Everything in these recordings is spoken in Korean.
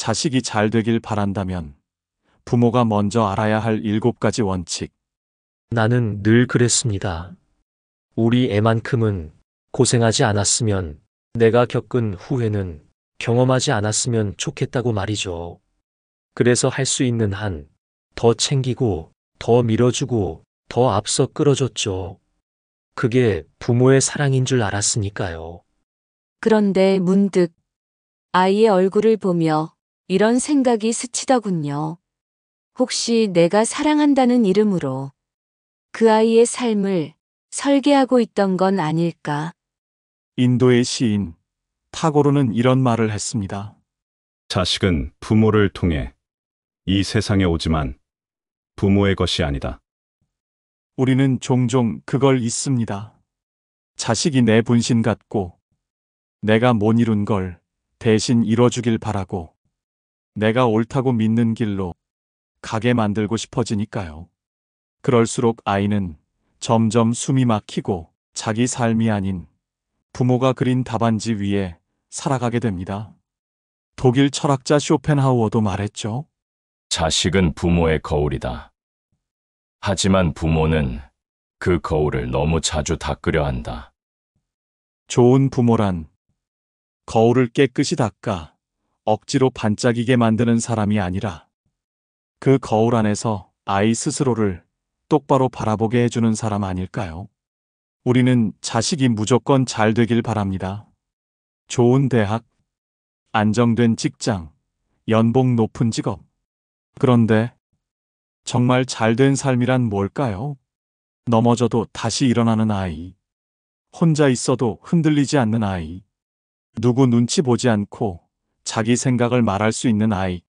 자식이 잘 되길 바란다면 부모가 먼저 알아야 할 7가지 원칙. 나는 늘 그랬습니다. 우리 애만큼은 고생하지 않았으면, 내가 겪은 후회는 경험하지 않았으면 좋겠다고 말이죠. 그래서 할 수 있는 한 더 챙기고, 더 밀어주고, 더 앞서 끌어줬죠. 그게 부모의 사랑인 줄 알았으니까요. 그런데 문득 아이의 얼굴을 보며 이런 생각이 스치더군요. 혹시 내가 사랑한다는 이름으로 그 아이의 삶을 설계하고 있던 건 아닐까? 인도의 시인 타고르는 이런 말을 했습니다. 자식은 부모를 통해 이 세상에 오지만 부모의 것이 아니다. 우리는 종종 그걸 잊습니다. 자식이 내 분신 같고 내가 못 이룬 걸 대신 이뤄주길 바라고 내가 옳다고 믿는 길로 가게 만들고 싶어지니까요. 그럴수록 아이는 점점 숨이 막히고 자기 삶이 아닌 부모가 그린 답안지 위에 살아가게 됩니다. 독일 철학자 쇼펜하우어도 말했죠. 자식은 부모의 거울이다. 하지만 부모는 그 거울을 너무 자주 닦으려 한다. 좋은 부모란 거울을 깨끗이 닦아 억지로 반짝이게 만드는 사람이 아니라 그 거울 안에서 아이 스스로를 똑바로 바라보게 해주는 사람 아닐까요? 우리는 자식이 무조건 잘 되길 바랍니다. 좋은 대학, 안정된 직장, 연봉 높은 직업. 그런데 정말 잘된 삶이란 뭘까요? 넘어져도 다시 일어나는 아이. 혼자 있어도 흔들리지 않는 아이. 누구 눈치 보지 않고 자기 생각을 말할 수 있는 아이.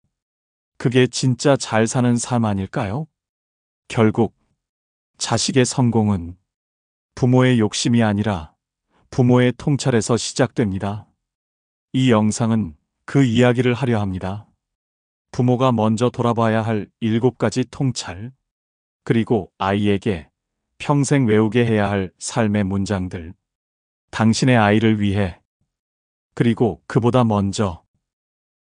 그게 진짜 잘 사는 삶 아닐까요? 결국 자식의 성공은 부모의 욕심이 아니라 부모의 통찰에서 시작됩니다. 이 영상은 그 이야기를 하려 합니다. 부모가 먼저 돌아봐야 할 7가지 통찰, 그리고 아이에게 평생 외우게 해야 할 삶의 문장들. 당신의 아이를 위해, 그리고 그보다 먼저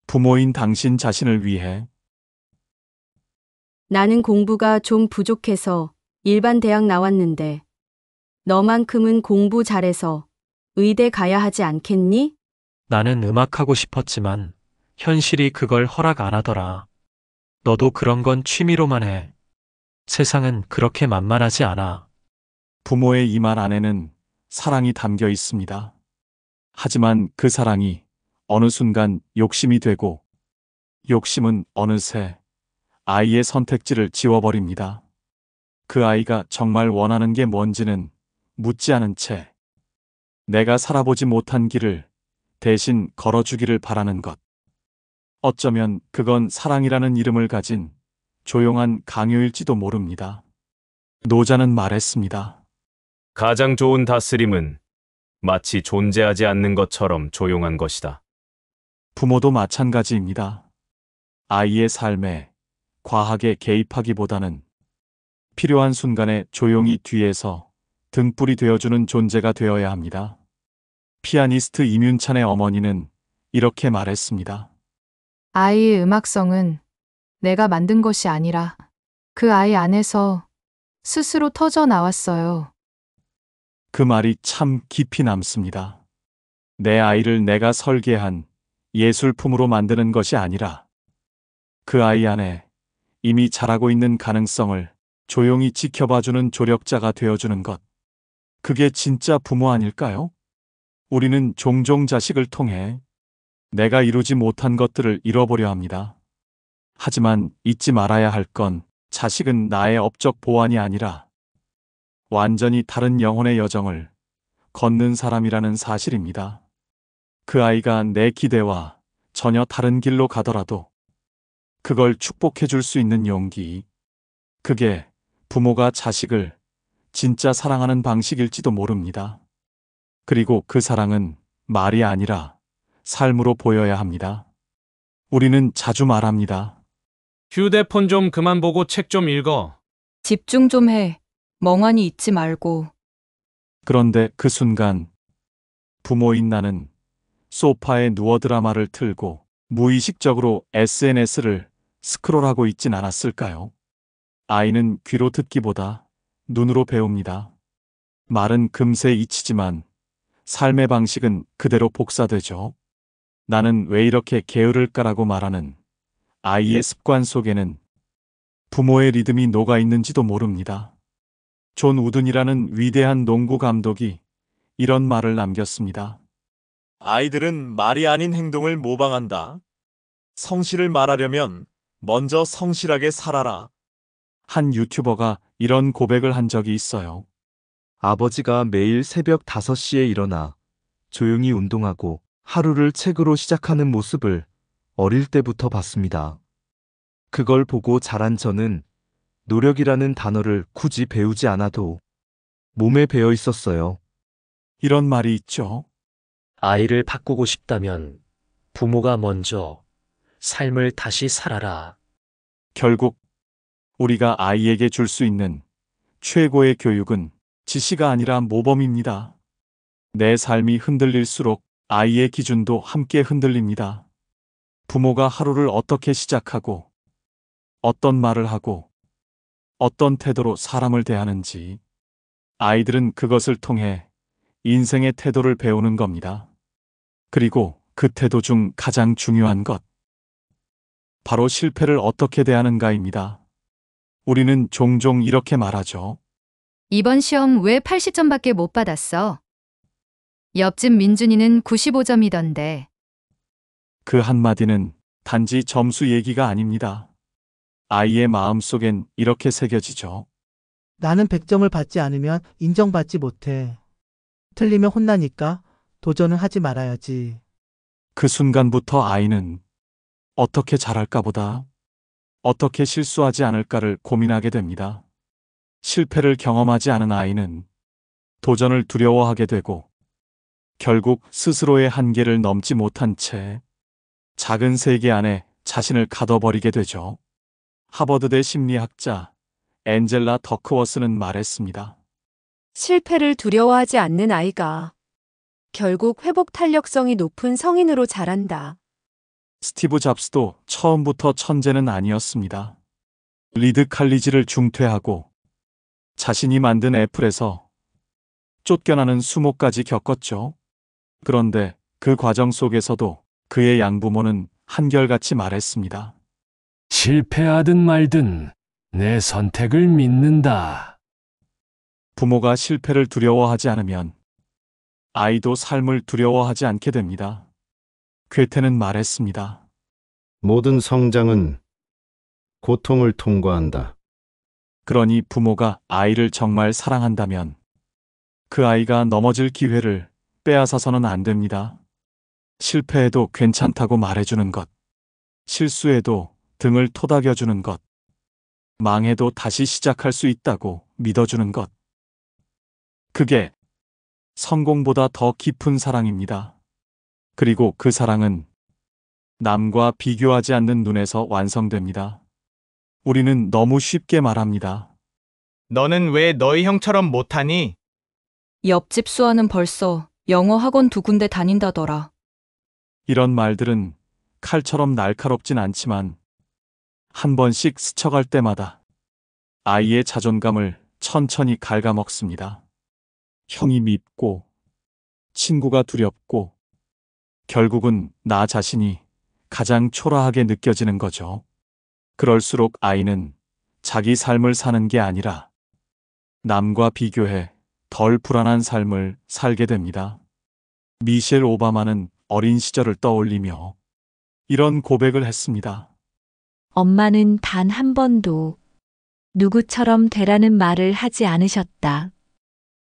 부모인 당신 자신을 위해. 나는 공부가 좀 부족해서 일반 대학 나왔는데 너만큼은 공부 잘해서 의대 가야 하지 않겠니? 나는 음악하고 싶었지만 현실이 그걸 허락 안 하더라. 너도 그런 건 취미로만 해. 세상은 그렇게 만만하지 않아. 부모의 이 말 안에는 사랑이 담겨 있습니다. 하지만 그 사랑이 어느 순간 욕심이 되고 욕심은 어느새 아이의 선택지를 지워버립니다. 그 아이가 정말 원하는 게 뭔지는 묻지 않은 채 내가 살아보지 못한 길을 대신 걸어주기를 바라는 것. 어쩌면 그건 사랑이라는 이름을 가진 조용한 강요일지도 모릅니다. 노자는 말했습니다. 가장 좋은 다스림은 마치 존재하지 않는 것처럼 조용한 것이다. 부모도 마찬가지입니다. 아이의 삶에 과하게 개입하기보다는 필요한 순간에 조용히 뒤에서 등불이 되어주는 존재가 되어야 합니다. 피아니스트 임윤찬의 어머니는 이렇게 말했습니다. 아이의 음악성은 내가 만든 것이 아니라 그 아이 안에서 스스로 터져 나왔어요. 그 말이 참 깊이 남습니다. 내 아이를 내가 설계한 예술품으로 만드는 것이 아니라 그 아이 안에 이미 자라고 있는 가능성을 조용히 지켜봐주는 조력자가 되어주는 것. 그게 진짜 부모 아닐까요? 우리는 종종 자식을 통해 내가 이루지 못한 것들을 잃어보려 합니다. 하지만 잊지 말아야 할 건 자식은 나의 업적 보완이 아니라 완전히 다른 영혼의 여정을 걷는 사람이라는 사실입니다. 그 아이가 내 기대와 전혀 다른 길로 가더라도 그걸 축복해 줄 수 있는 용기. 그게 부모가 자식을 진짜 사랑하는 방식일지도 모릅니다. 그리고 그 사랑은 말이 아니라 삶으로 보여야 합니다. 우리는 자주 말합니다. 휴대폰 좀 그만 보고 책 좀 읽어. 집중 좀 해. 멍하니 있지 말고. 그런데 그 순간 부모인 나는 소파에 누워 드라마를 틀고 무의식적으로 SNS를 스크롤하고 있진 않았을까요? 아이는 귀로 듣기보다 눈으로 배웁니다. 말은 금세 잊히지만 삶의 방식은 그대로 복사되죠. 나는 왜 이렇게 게으를까라고 말하는 아이의 습관 속에는 부모의 리듬이 녹아 있는지도 모릅니다. 존 우든이라는 위대한 농구 감독이 이런 말을 남겼습니다. 아이들은 말이 아닌 행동을 모방한다. 성실을 말하려면 먼저 성실하게 살아라. 한 유튜버가 이런 고백을 한 적이 있어요. 아버지가 매일 새벽 5시에 일어나 조용히 운동하고 하루를 책으로 시작하는 모습을 어릴 때부터 봤습니다. 그걸 보고 자란 저는 노력이라는 단어를 굳이 배우지 않아도 몸에 배어 있었어요. 이런 말이 있죠. 아이를 바꾸고 싶다면 부모가 먼저 삶을 다시 살아라. 결국 우리가 아이에게 줄 수 있는 최고의 교육은 지시가 아니라 모범입니다. 내 삶이 흔들릴수록 아이의 기준도 함께 흔들립니다. 부모가 하루를 어떻게 시작하고 어떤 말을 하고 어떤 태도로 사람을 대하는지 아이들은 그것을 통해 인생의 태도를 배우는 겁니다. 그리고 그 태도 중 가장 중요한 것, 바로 실패를 어떻게 대하는가입니다. 우리는 종종 이렇게 말하죠. 이번 시험 왜 80점밖에 못 받았어? 옆집 민준이는 95점이던데. 그 한마디는 단지 점수 얘기가 아닙니다. 아이의 마음속엔 이렇게 새겨지죠. 나는 100점을 받지 않으면 인정받지 못해. 틀리면 혼나니까 도전을 하지 말아야지. 그 순간부터 아이는 어떻게 잘할까 보다 어떻게 실수하지 않을까를 고민하게 됩니다. 실패를 경험하지 않은 아이는 도전을 두려워하게 되고 결국 스스로의 한계를 넘지 못한 채 작은 세계 안에 자신을 가둬버리게 되죠. 하버드대 심리학자 앤젤라 더크워스는 말했습니다. 실패를 두려워하지 않는 아이가 결국 회복 탄력성이 높은 성인으로 자란다. 스티브 잡스도 처음부터 천재는 아니었습니다. 리드 칼리지를 중퇴하고 자신이 만든 애플에서 쫓겨나는 수모까지 겪었죠. 그런데 그 과정 속에서도 그의 양부모는 한결같이 말했습니다. 실패하든 말든 내 선택을 믿는다. 부모가 실패를 두려워하지 않으면 아이도 삶을 두려워하지 않게 됩니다. 괴테는 말했습니다. 모든 성장은 고통을 통과한다. 그러니 부모가 아이를 정말 사랑한다면 그 아이가 넘어질 기회를 빼앗아서는 안 됩니다. 실패해도 괜찮다고 말해주는 것, 실수해도 등을 토닥여주는 것, 망해도 다시 시작할 수 있다고 믿어주는 것. 그게 성공보다 더 깊은 사랑입니다. 그리고 그 사랑은 남과 비교하지 않는 눈에서 완성됩니다. 우리는 너무 쉽게 말합니다. 너는 왜 너희 형처럼 못하니? 옆집 수아는 벌써 영어 학원 2군데 다닌다더라. 이런 말들은 칼처럼 날카롭진 않지만 한 번씩 스쳐갈 때마다 아이의 자존감을 천천히 갉아먹습니다. 형이 밉고 친구가 두렵고 결국은 나 자신이 가장 초라하게 느껴지는 거죠. 그럴수록 아이는 자기 삶을 사는 게 아니라 남과 비교해 덜 불안한 삶을 살게 됩니다. 미셸 오바마는 어린 시절을 떠올리며 이런 고백을 했습니다. 엄마는 단 한 번도 누구처럼 되라는 말을 하지 않으셨다.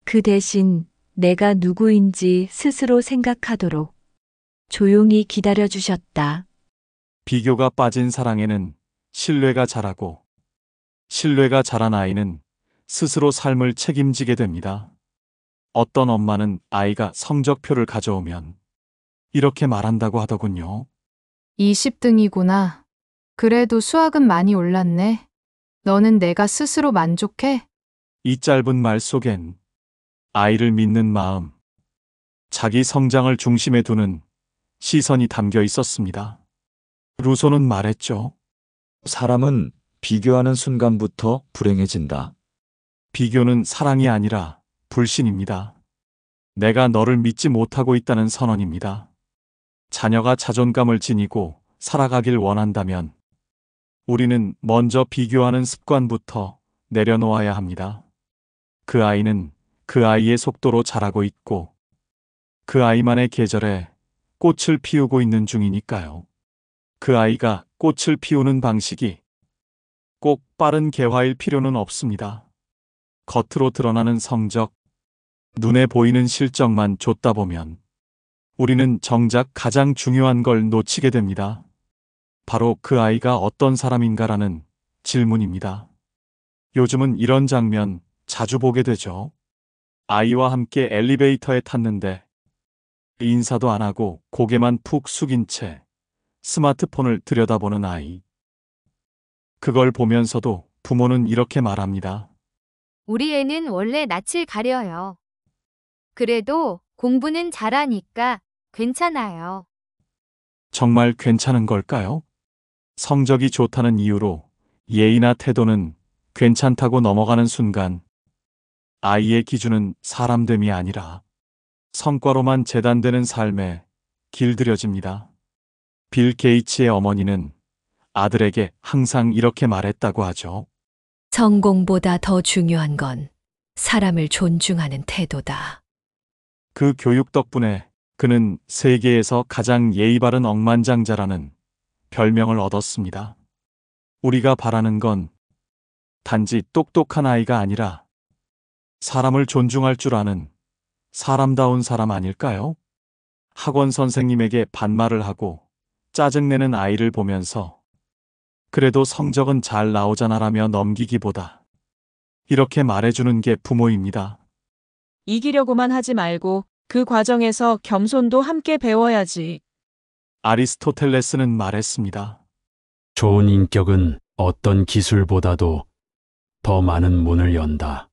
그 대신 내가 누구인지 스스로 생각하도록 조용히 기다려 주셨다. 비교가 빠진 사랑에는 신뢰가 자라고 신뢰가 자란 아이는 스스로 삶을 책임지게 됩니다. 어떤 엄마는 아이가 성적표를 가져오면 이렇게 말한다고 하더군요. 20등이구나. 그래도 수학은 많이 올랐네. 너는 내가 스스로 만족해? 이 짧은 말 속엔 아이를 믿는 마음, 자기 성장을 중심에 두는 시선이 담겨 있었습니다. 루소는 말했죠. 사람은 비교하는 순간부터 불행해진다. 비교는 사랑이 아니라 불신입니다. 내가 너를 믿지 못하고 있다는 선언입니다. 자녀가 자존감을 지니고 살아가길 원한다면 우리는 먼저 비교하는 습관부터 내려놓아야 합니다. 그 아이는 그 아이의 속도로 자라고 있고 그 아이만의 계절에 꽃을 피우고 있는 중이니까요. 그 아이가 꽃을 피우는 방식이 꼭 빠른 개화일 필요는 없습니다. 겉으로 드러나는 성적, 눈에 보이는 실적만 좇다 보면 우리는 정작 가장 중요한 걸 놓치게 됩니다. 바로 그 아이가 어떤 사람인가라는 질문입니다. 요즘은 이런 장면 자주 보게 되죠. 아이와 함께 엘리베이터에 탔는데 인사도 안 하고 고개만 푹 숙인 채 스마트폰을 들여다보는 아이. 그걸 보면서도 부모는 이렇게 말합니다. 우리 애는 원래 낯을 가려요. 그래도 공부는 잘하니까 괜찮아요. 정말 괜찮은 걸까요? 성적이 좋다는 이유로 예의나 태도는 괜찮다고 넘어가는 순간 아이의 기준은 사람됨이 아니라 성과로만 재단되는 삶에 길들여집니다. 빌 게이츠의 어머니는 아들에게 항상 이렇게 말했다고 하죠. 성공보다 더 중요한 건 사람을 존중하는 태도다. 그 교육 덕분에 그는 세계에서 가장 예의 바른 억만장자라는 별명을 얻었습니다. 우리가 바라는 건 단지 똑똑한 아이가 아니라 사람을 존중할 줄 아는 사람다운 사람 아닐까요? 학원 선생님에게 반말을 하고 짜증내는 아이를 보면서 그래도 성적은 잘 나오잖아라며 넘기기보다 이렇게 말해주는 게 부모입니다. 이기려고만 하지 말고 그 과정에서 겸손도 함께 배워야지. 아리스토텔레스는 말했습니다. 좋은 인격은 어떤 기술보다도 더 많은 문을 연다.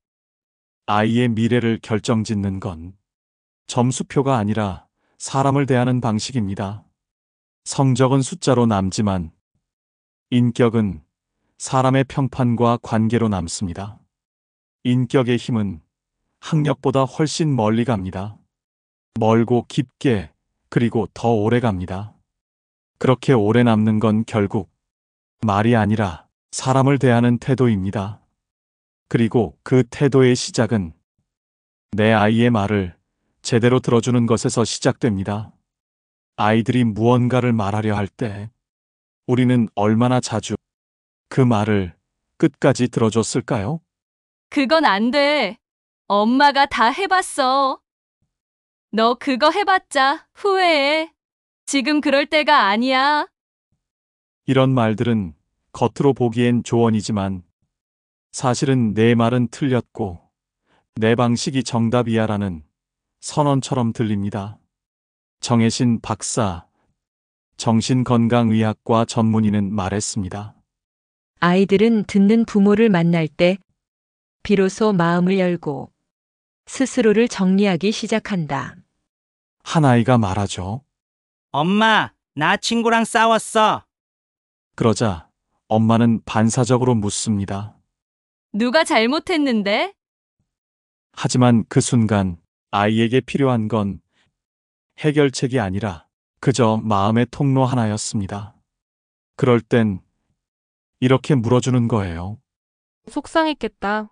아이의 미래를 결정짓는 건 점수표가 아니라 사람을 대하는 방식입니다. 성적은 숫자로 남지만 인격은 사람의 평판과 관계로 남습니다. 인격의 힘은 학력보다 훨씬 멀리 갑니다. 멀고 깊게 그리고 더 오래 갑니다. 그렇게 오래 남는 건 결국 말이 아니라 사람을 대하는 태도입니다. 그리고 그 태도의 시작은 내 아이의 말을 제대로 들어주는 것에서 시작됩니다. 아이들이 무언가를 말하려 할 때 우리는 얼마나 자주 그 말을 끝까지 들어줬을까요? 그건 안 돼. 엄마가 다 해봤어. 너 그거 해봤자 후회해. 지금 그럴 때가 아니야. 이런 말들은 겉으로 보기엔 조언이지만 사실은 내 말은 틀렸고 내 방식이 정답이야라는 선언처럼 들립니다. 정혜신 박사, 정신건강의학과 전문의는 말했습니다. 아이들은 듣는 부모를 만날 때 비로소 마음을 열고 스스로를 정리하기 시작한다. 한 아이가 말하죠. 엄마, 나 친구랑 싸웠어. 그러자 엄마는 반사적으로 묻습니다. 누가 잘못했는데? 하지만 그 순간 아이에게 필요한 건 해결책이 아니라 그저 마음의 통로 하나였습니다. 그럴 땐 이렇게 물어주는 거예요. 속상했겠다.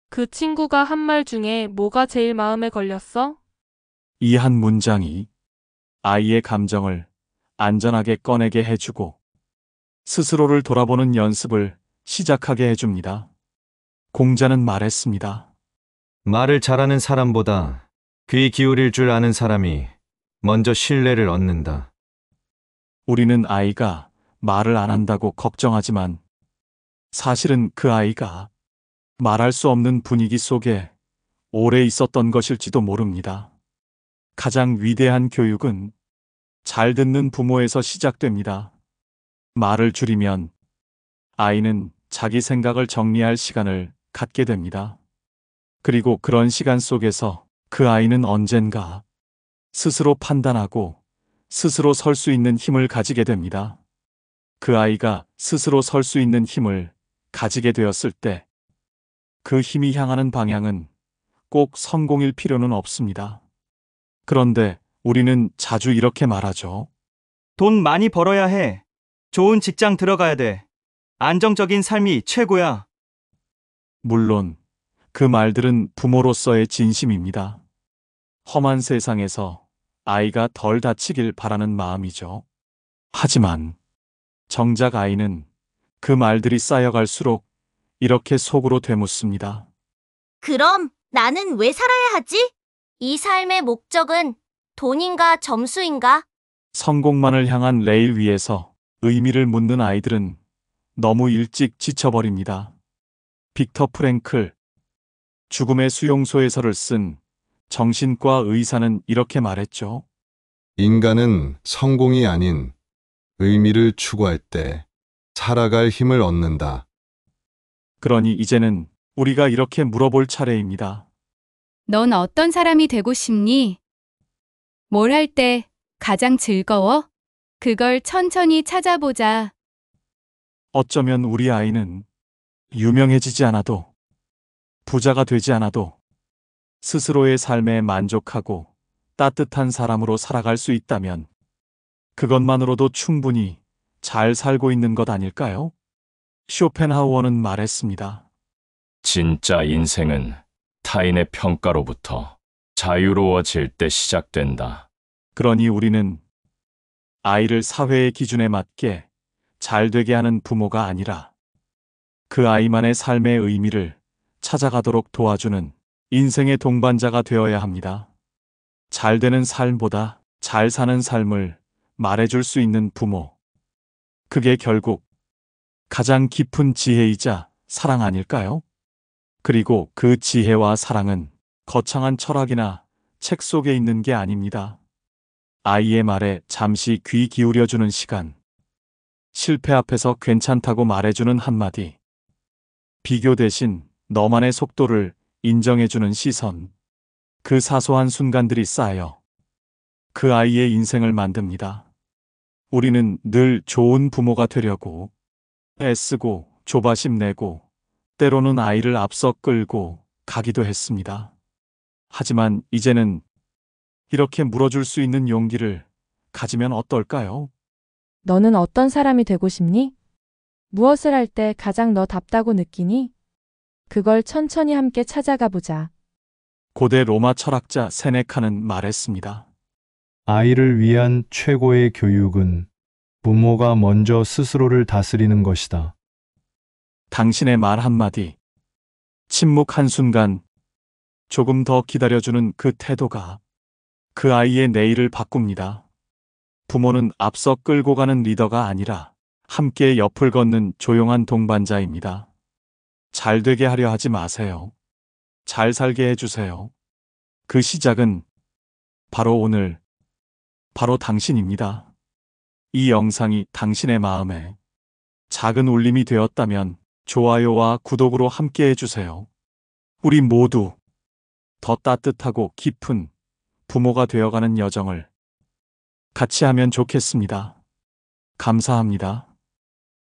그 친구가 한 말 중에 뭐가 제일 마음에 걸렸어? 이 한 문장이 아이의 감정을 안전하게 꺼내게 해주고 스스로를 돌아보는 연습을 시작하게 해줍니다. 공자는 말했습니다. 말을 잘하는 사람보다 귀 기울일 줄 아는 사람이 먼저 신뢰를 얻는다. 우리는 아이가 말을 안 한다고 걱정하지만 사실은 그 아이가 말할 수 없는 분위기 속에 오래 있었던 것일지도 모릅니다. 가장 위대한 교육은 잘 듣는 부모에서 시작됩니다. 말을 줄이면 아이는 자기 생각을 정리할 시간을 갖게 됩니다. 그리고 그런 시간 속에서 그 아이는 언젠가 스스로 판단하고 스스로 설 수 있는 힘을 가지게 됩니다. 그 아이가 스스로 설 수 있는 힘을 가지게 되었을 때 그 힘이 향하는 방향은 꼭 성공일 필요는 없습니다. 그런데 우리는 자주 이렇게 말하죠. 돈 많이 벌어야 해. 좋은 직장 들어가야 돼. 안정적인 삶이 최고야. 물론 그 말들은 부모로서의 진심입니다. 험한 세상에서 아이가 덜 다치길 바라는 마음이죠. 하지만 정작 아이는 그 말들이 쌓여갈수록 이렇게 속으로 되묻습니다. 그럼 나는 왜 살아야 하지? 이 삶의 목적은 돈인가 점수인가? 성공만을 향한 레일 위에서 의미를 묻는 아이들은 너무 일찍 지쳐버립니다. 빅터 프랭클, 죽음의 수용소에서를 쓴 정신과 의사는 이렇게 말했죠. 인간은 성공이 아닌 의미를 추구할 때 살아갈 힘을 얻는다. 그러니 이제는 우리가 이렇게 물어볼 차례입니다. 넌 어떤 사람이 되고 싶니? 뭘 할 때 가장 즐거워? 그걸 천천히 찾아보자. 어쩌면 우리 아이는 유명해지지 않아도, 부자가 되지 않아도 스스로의 삶에 만족하고 따뜻한 사람으로 살아갈 수 있다면 그것만으로도 충분히 잘 살고 있는 것 아닐까요? 쇼펜하우어는 말했습니다. 진짜 인생은 타인의 평가로부터 자유로워질 때 시작된다. 그러니 우리는 아이를 사회의 기준에 맞게 잘 되게 하는 부모가 아니라 그 아이만의 삶의 의미를 찾아가도록 도와주는 인생의 동반자가 되어야 합니다. 잘 되는 삶보다 잘 사는 삶을 말해줄 수 있는 부모. 그게 결국 가장 깊은 지혜이자 사랑 아닐까요? 그리고 그 지혜와 사랑은 거창한 철학이나 책 속에 있는 게 아닙니다. 아이의 말에 잠시 귀 기울여주는 시간. 실패 앞에서 괜찮다고 말해주는 한마디. 비교 대신 너만의 속도를 인정해주는 시선. 그 사소한 순간들이 쌓여 그 아이의 인생을 만듭니다. 우리는 늘 좋은 부모가 되려고 애쓰고 조바심 내고 때로는 아이를 앞서 끌고 가기도 했습니다. 하지만 이제는 이렇게 물어줄 수 있는 용기를 가지면 어떨까요? 너는 어떤 사람이 되고 싶니? 무엇을 할 때 가장 너답다고 느끼니? 그걸 천천히 함께 찾아가 보자. 고대 로마 철학자 세네카는 말했습니다. 아이를 위한 최고의 교육은 부모가 먼저 스스로를 다스리는 것이다. 당신의 말 한마디, 침묵 한순간, 조금 더 기다려주는 그 태도가 그 아이의 내일을 바꿉니다. 부모는 앞서 끌고 가는 리더가 아니라 함께 옆을 걷는 조용한 동반자입니다. 잘 되게 하려 하지 마세요. 잘 살게 해주세요. 그 시작은 바로 오늘, 바로 당신입니다. 이 영상이 당신의 마음에 작은 울림이 되었다면 좋아요와 구독으로 함께 해주세요. 우리 모두 더 따뜻하고 깊은 부모가 되어가는 여정을 같이 하면 좋겠습니다. 감사합니다.